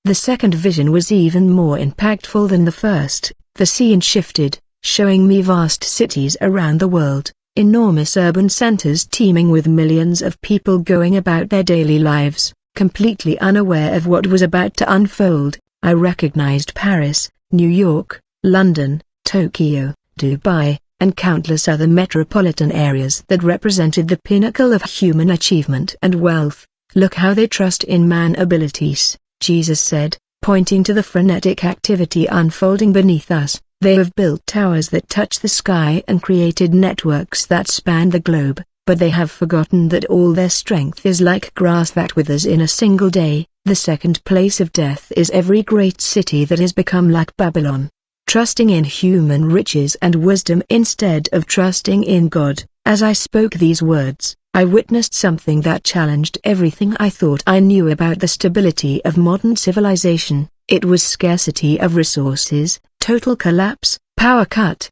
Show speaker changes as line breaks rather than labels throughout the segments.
The second vision was even more impactful than the first. The scene shifted, showing me vast cities around the world, enormous urban centers teeming with millions of people going about their daily lives, completely unaware of what was about to unfold. I recognized Paris, New York, London, Tokyo, Dubai, and countless other metropolitan areas that represented the pinnacle of human achievement and wealth. "Look how they trust in man abilities," Jesus said, pointing to the frenetic activity unfolding beneath us. "They have built towers that touch the sky and created networks that span the globe, but they have forgotten that all their strength is like grass that withers in a single day." The second place of death is every great city that has become like Babylon, trusting in human riches and wisdom instead of trusting in God. As I spoke these words, I witnessed something that challenged everything I thought I knew about the stability of modern civilization. It was scarcity of resources, total collapse, power cut.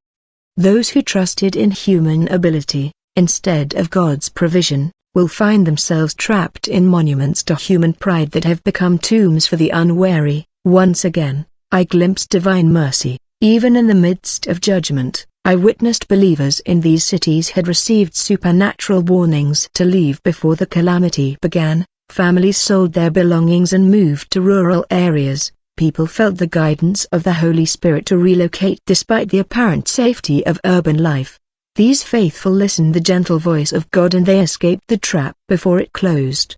Those who trusted in human ability, instead of God's provision, will find themselves trapped in monuments to human pride that have become tombs for the unwary. Once again, I glimpsed divine mercy. Even in the midst of judgment, I witnessed believers in these cities had received supernatural warnings to leave before the calamity began. Families sold their belongings and moved to rural areas. People felt the guidance of the Holy Spirit to relocate despite the apparent safety of urban life. These faithful listened the gentle voice of God and they escaped the trap before it closed.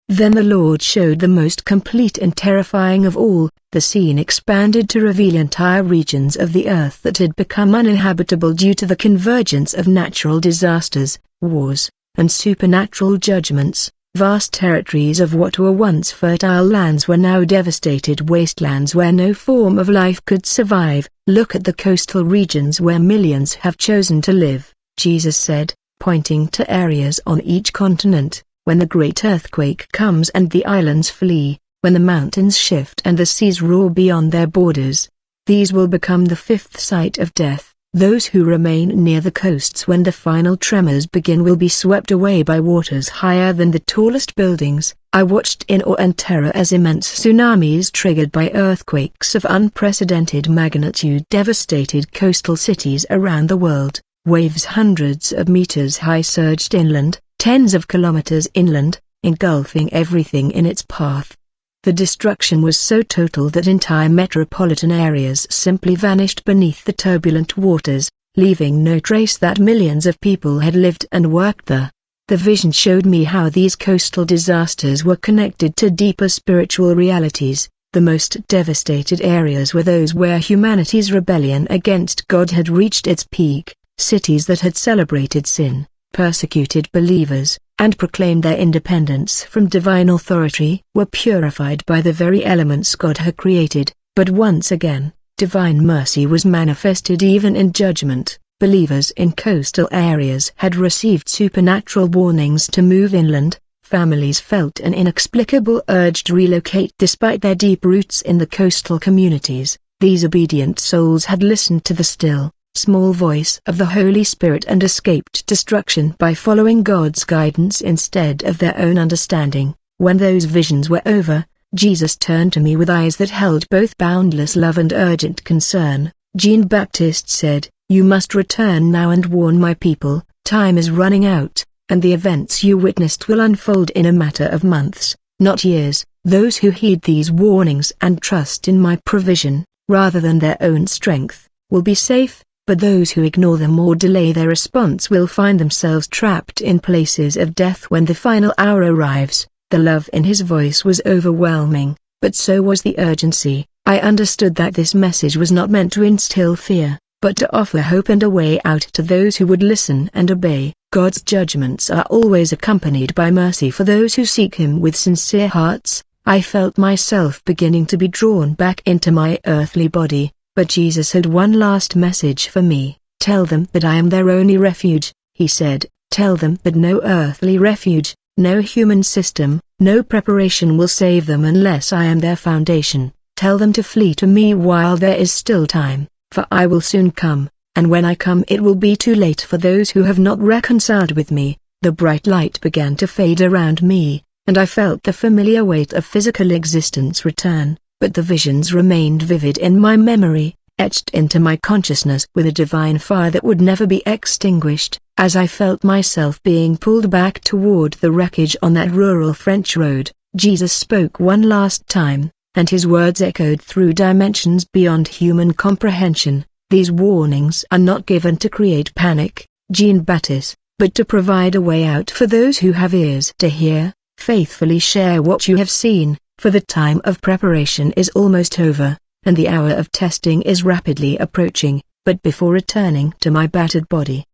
Then the Lord showed the most complete and terrifying of all. The scene expanded to reveal entire regions of the earth that had become uninhabitable due to the convergence of natural disasters, wars, and supernatural judgments. Vast territories of what were once fertile lands were now devastated wastelands where no form of life could survive. "Look at the coastal regions where millions have chosen to live," Jesus said, pointing to areas on each continent. "When the great earthquake comes and the islands flee, when the mountains shift and the seas roar beyond their borders, these will become the fifth site of death. Those who remain near the coasts when the final tremors begin will be swept away by waters higher than the tallest buildings." I watched in awe and terror as immense tsunamis triggered by earthquakes of unprecedented magnitude devastated coastal cities around the world. Waves hundreds of meters high surged inland, tens of kilometers inland, engulfing everything in its path. The destruction was so total that entire metropolitan areas simply vanished beneath the turbulent waters, leaving no trace that millions of people had lived and worked there. The vision showed me how these coastal disasters were connected to deeper spiritual realities. The most devastated areas were those where humanity's rebellion against God had reached its peak. Cities that had celebrated sin, persecuted believers, and proclaimed their independence from divine authority were purified by the very elements God had created. But once again, divine mercy was manifested even in judgment. Believers in coastal areas had received supernatural warnings to move inland. Families felt an inexplicable urge to relocate despite their deep roots in the coastal communities. These obedient souls had listened to the still, small voice of the Holy Spirit and escaped destruction by following God's guidance instead of their own understanding. When those visions were over, Jesus turned to me with eyes that held both boundless love and urgent concern. "Jean-Baptiste said, you must return now and warn my people. Time is running out, and the events you witnessed will unfold in a matter of months, not years. Those who heed these warnings and trust in my provision, rather than their own strength, will be safe. But those who ignore them or delay their response will find themselves trapped in places of death when the final hour arrives." The love in his voice was overwhelming, but so was the urgency. I understood that this message was not meant to instill fear, but to offer hope and a way out to those who would listen and obey. God's judgments are always accompanied by mercy for those who seek Him with sincere hearts. I felt myself beginning to be drawn back into my earthly body. But Jesus had one last message for me. "Tell them that I am their only refuge," he said. "Tell them that no earthly refuge, no human system, no preparation will save them unless I am their foundation. Tell them to flee to me while there is still time, for I will soon come, and when I come it will be too late for those who have not reconciled with me." The bright light began to fade around me, and I felt the familiar weight of physical existence return. but the visions remained vivid in my memory, etched into my consciousness with a divine fire that would never be extinguished. As I felt myself being pulled back toward the wreckage on that rural French road, Jesus spoke one last time, and his words echoed through dimensions beyond human comprehension. These warnings are not given to create panic, Jean-Baptiste, but to provide a way out for those who have ears to hear. Faithfully share what you have seen, for the time of preparation is almost over, and the hour of testing is rapidly approaching. But before returning to my battered body,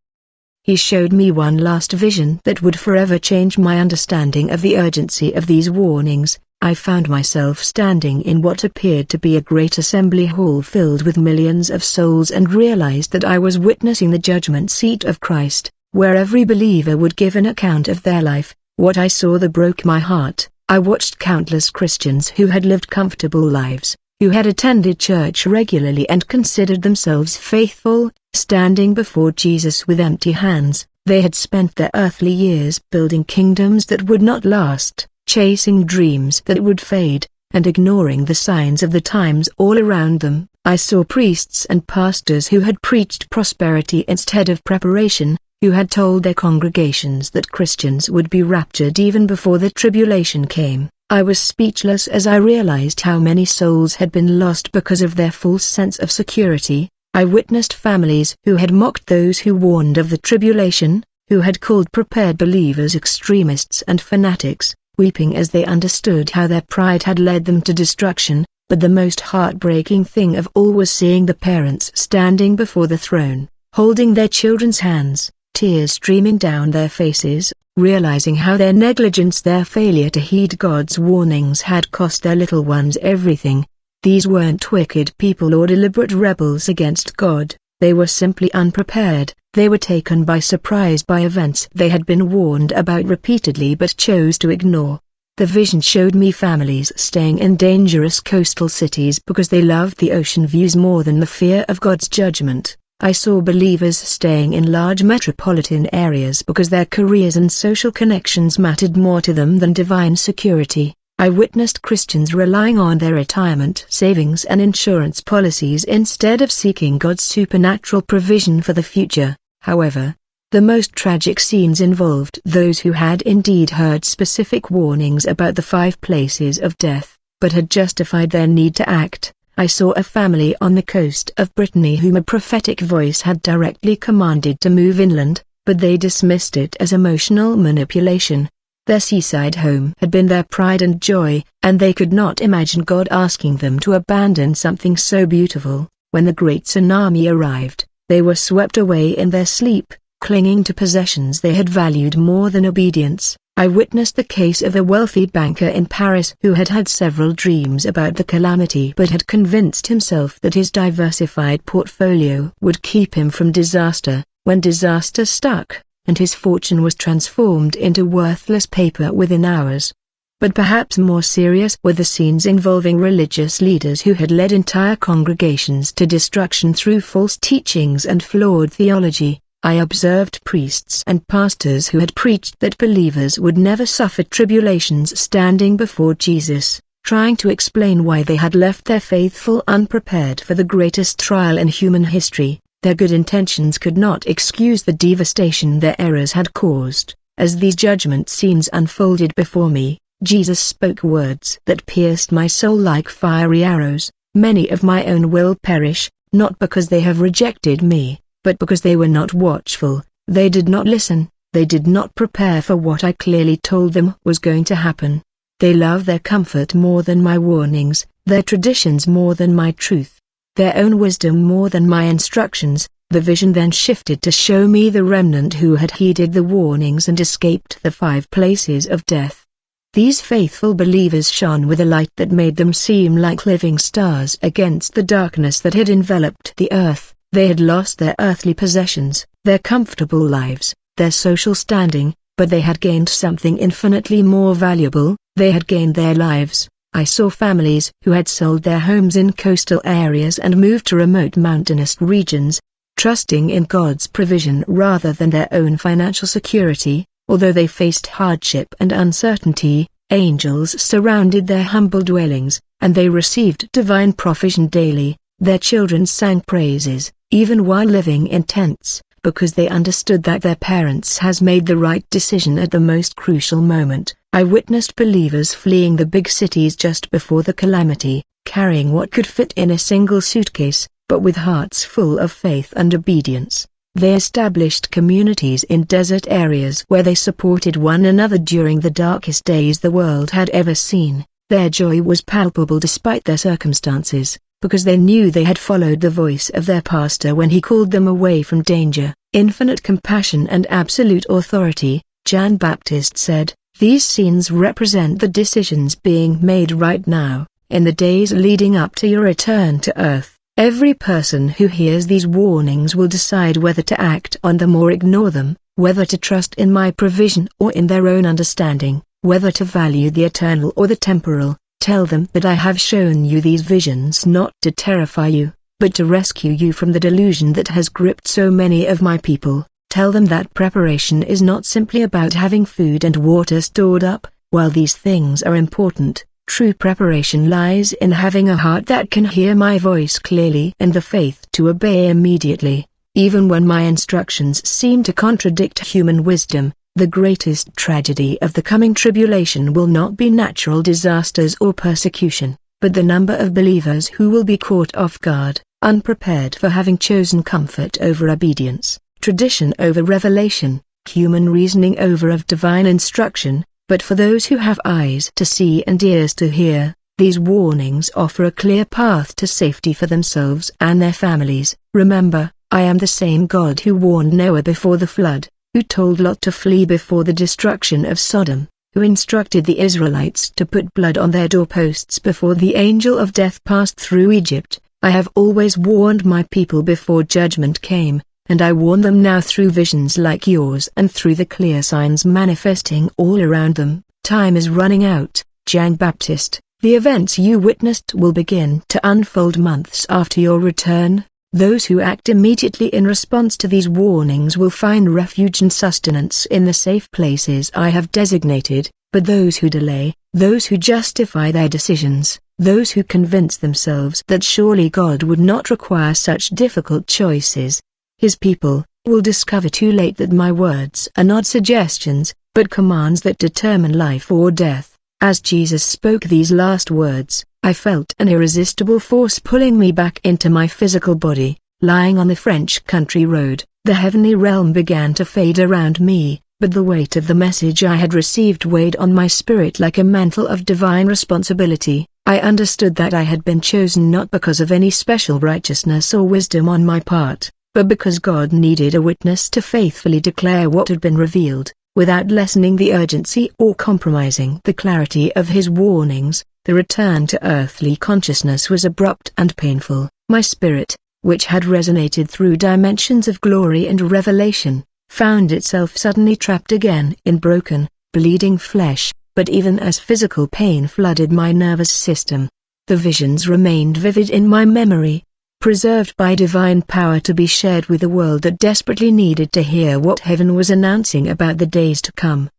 he showed me one last vision that would forever change my understanding of the urgency of these warnings. I found myself standing in what appeared to be a great assembly hall filled with millions of souls and realized that I was witnessing the judgment seat of Christ, where every believer would give an account of their life. What I saw that broke my heart. I watched countless Christians who had lived comfortable lives, who had attended church regularly and considered themselves faithful, standing before Jesus with empty hands. They had spent their earthly years building kingdoms that would not last, chasing dreams that would fade, and ignoring the signs of the times all around them. I saw priests and pastors who had preached prosperity instead of preparation, who had told their congregations that Christians would be raptured even before the tribulation came. I was speechless as I realized how many souls had been lost because of their false sense of security. I witnessed families who had mocked those who warned of the tribulation, who had called prepared believers extremists and fanatics, weeping as they understood how their pride had led them to destruction. But the most heartbreaking thing of all was seeing the parents standing before the throne, holding their children's hands, tears streaming down their faces, realizing how their negligence, their failure to heed God's warnings had cost their little ones everything. These weren't wicked people or deliberate rebels against God, they were simply unprepared. They were taken by surprise by events they had been warned about repeatedly but chose to ignore. The vision showed me families staying in dangerous coastal cities because they loved the ocean views more than the fear of God's judgment. I saw believers staying in large metropolitan areas because their careers and social connections mattered more to them than divine security. I witnessed Christians relying on their retirement savings and insurance policies instead of seeking God's supernatural provision for the future. However, the most tragic scenes involved those who had indeed heard specific warnings about the 5 places of death, but had justified their need to act. I saw a family on the coast of Brittany whom a prophetic voice had directly commanded to move inland, but they dismissed it as emotional manipulation. Their seaside home had been their pride and joy, and they could not imagine God asking them to abandon something so beautiful. When the great tsunami arrived, they were swept away in their sleep, clinging to possessions they had valued more than obedience. I witnessed the case of a wealthy banker in Paris who had had several dreams about the calamity but had convinced himself that his diversified portfolio would keep him from disaster. When disaster struck, and his fortune was transformed into worthless paper within hours. But perhaps more serious were the scenes involving religious leaders who had led entire congregations to destruction through false teachings and flawed theology. I observed priests and pastors who had preached that believers would never suffer tribulations standing before Jesus, trying to explain why they had left their faithful unprepared for the greatest trial in human history. Their good intentions could not excuse the devastation their errors had caused. As these judgment scenes unfolded before me, Jesus spoke words that pierced my soul like fiery arrows. Many of my own will perish, not because they have rejected me, but because they were not watchful. They did not listen, they did not prepare for what I clearly told them was going to happen. They love their comfort more than my warnings, their traditions more than my truth, their own wisdom more than my instructions. The vision then shifted to show me the remnant who had heeded the warnings and escaped the 5 places of death. These faithful believers shone with a light that made them seem like living stars against the darkness that had enveloped the earth. They had lost their earthly possessions, their comfortable lives, their social standing, but they had gained something infinitely more valuable. They had gained their lives. I saw families who had sold their homes in coastal areas and moved to remote mountainous regions, trusting in God's provision rather than their own financial security. Although they faced hardship and uncertainty, Angels surrounded their humble dwellings, and they received divine provision daily. Their children sang praises, even while living in tents, because they understood that their parents has made the right decision at the most crucial moment. I witnessed believers fleeing the big cities just before the calamity, carrying what could fit in a single suitcase, but with hearts full of faith and obedience. They established communities in desert areas where they supported one another during the darkest days the world had ever seen. Their joy was palpable despite their circumstances, because they knew they had followed the voice of their pastor when he called them away from danger. Infinite compassion and absolute authority, John Baptist said. These scenes represent the decisions being made right now, in the days leading up to your return to earth. Every person who hears these warnings will decide whether to act on them or ignore them, whether to trust in my provision or in their own understanding, whether to value the eternal or the temporal. Tell them that I have shown you these visions not to terrify you, but to rescue you from the delusion that has gripped so many of my people. Tell them that preparation is not simply about having food and water stored up. While these things are important, true preparation lies in having a heart that can hear my voice clearly and the faith to obey immediately, even when my instructions seem to contradict human wisdom. The greatest tragedy of the coming tribulation will not be natural disasters or persecution, but the number of believers who will be caught off guard, unprepared for having chosen comfort over obedience, tradition over revelation, human reasoning over of divine instruction. But for those who have eyes to see and ears to hear, these warnings offer a clear path to safety for themselves and their families. Remember, I am the same God who warned Noah before the flood, who told Lot to flee before the destruction of Sodom, who instructed the Israelites to put blood on their doorposts before the angel of death passed through Egypt. I have always warned my people before judgment came, and I warn them now through visions like yours and through the clear signs manifesting all around them. Time is running out, John Baptist. The events you witnessed will begin to unfold months after your return. Those who act immediately in response to these warnings will find refuge and sustenance in the safe places I have designated, but those who delay, those who justify their decisions, those who convince themselves that surely God would not require such difficult choices, His people, will discover too late that my words are not suggestions, but commands that determine life or death. As Jesus spoke these last words, I felt an irresistible force pulling me back into my physical body. Lying on the French country road, the heavenly realm began to fade around me, but the weight of the message I had received weighed on my spirit like a mantle of divine responsibility. I understood that I had been chosen not because of any special righteousness or wisdom on my part, but because God needed a witness to faithfully declare what had been revealed, without lessening the urgency or compromising the clarity of His warnings. The return to earthly consciousness was abrupt and painful. My spirit, which had resonated through dimensions of glory and revelation, found itself suddenly trapped again in broken, bleeding flesh. But even as physical pain flooded my nervous system, the visions remained vivid in my memory, preserved by divine power to be shared with a world that desperately needed to hear what heaven was announcing about the days to come.